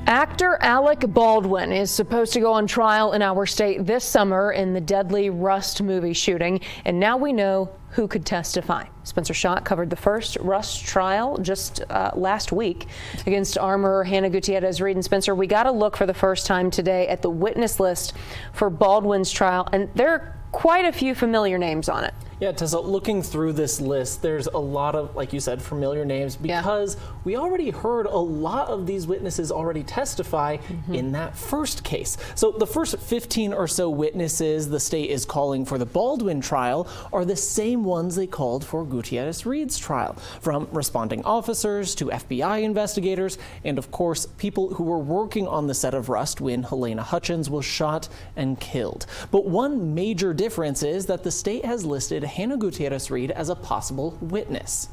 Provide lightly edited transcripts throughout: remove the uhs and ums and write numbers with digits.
Actor Alec Baldwin is supposed to go on trial in our state this summer in the deadly Rust movie shooting, and now we know who could testify. Spencer Schott covered the first Rust trial just last week against armorer Hannah Gutierrez-Reed. And Spencer, we got to look for the first time today at the witness list for Baldwin's trial, and there are quite a few familiar names on it. Yeah, Tessa, looking through this list, there's a lot of, like you said, familiar names because we already heard a lot of these witnesses already testify in that first case. So the first 15 or so witnesses the state is calling for the Baldwin trial are the same ones they called for Gutierrez-Reed's trial, from responding officers to FBI investigators, and of course, people who were working on the set of Rust when Helena Hutchins was shot and killed. But one major difference is that the state has listed Hannah Gutierrez-Reed as a possible witness.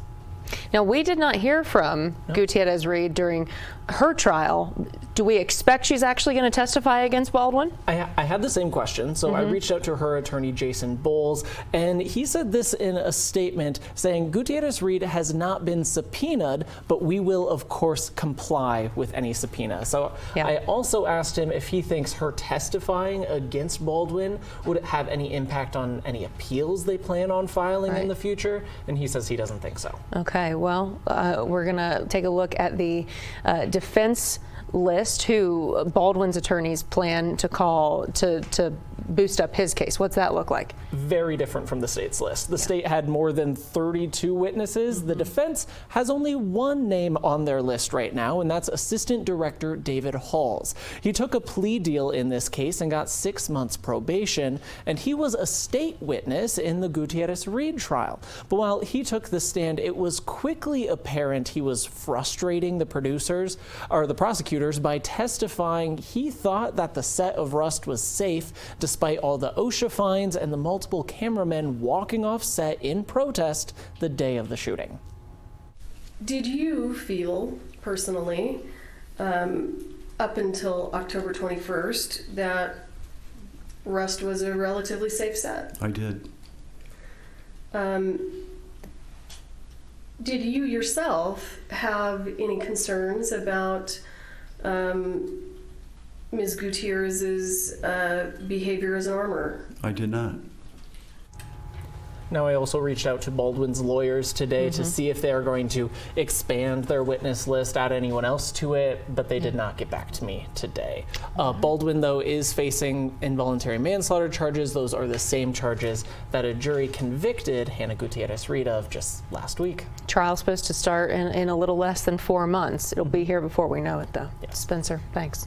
Now, we did not hear from Gutierrez-Reed during her trial. Do we expect she's actually going to testify against Baldwin? I had the same question, so I reached out to her attorney, Jason Bowles, and he said this in a statement saying Gutierrez-Reed has not been subpoenaed, but we will, of course, comply with any subpoena. So I also asked him if he thinks her testifying against Baldwin would have any impact on any appeals they plan on filing in the future, and he says he doesn't think so. Okay, well, we're going to take a look at the defense list, who Baldwin's attorneys plan to call to boost up his case. What's that look like? Very different from the state's list. The state had more than 32 witnesses. The defense has only one name on their list right now, and that's Assistant Director David Halls. He took a plea deal in this case and got 6 months probation, and he was a state witness in the Gutierrez-Reed trial. But while he took the stand, it was quickly apparent he was frustrating the prosecutors by testifying he thought that the set of Rust was safe despite all the OSHA fines and the multiple cameramen walking off set in protest the day of the shooting. Did you feel personally, up until October 21st, that Rust was a relatively safe set? I did. Did you yourself have any concerns about Ms. Gutierrez's behavior as an armorer? I did not. Now, I also reached out to Baldwin's lawyers today to see if they are going to expand their witness list, add anyone else to it, but they did not get back to me today. Baldwin, though, is facing involuntary manslaughter charges. Those are the same charges that a jury convicted Hannah Gutierrez-Reed of just last week. Trial's supposed to start in a little less than 4 months. It'll be here before we know it, though. Spencer, thanks.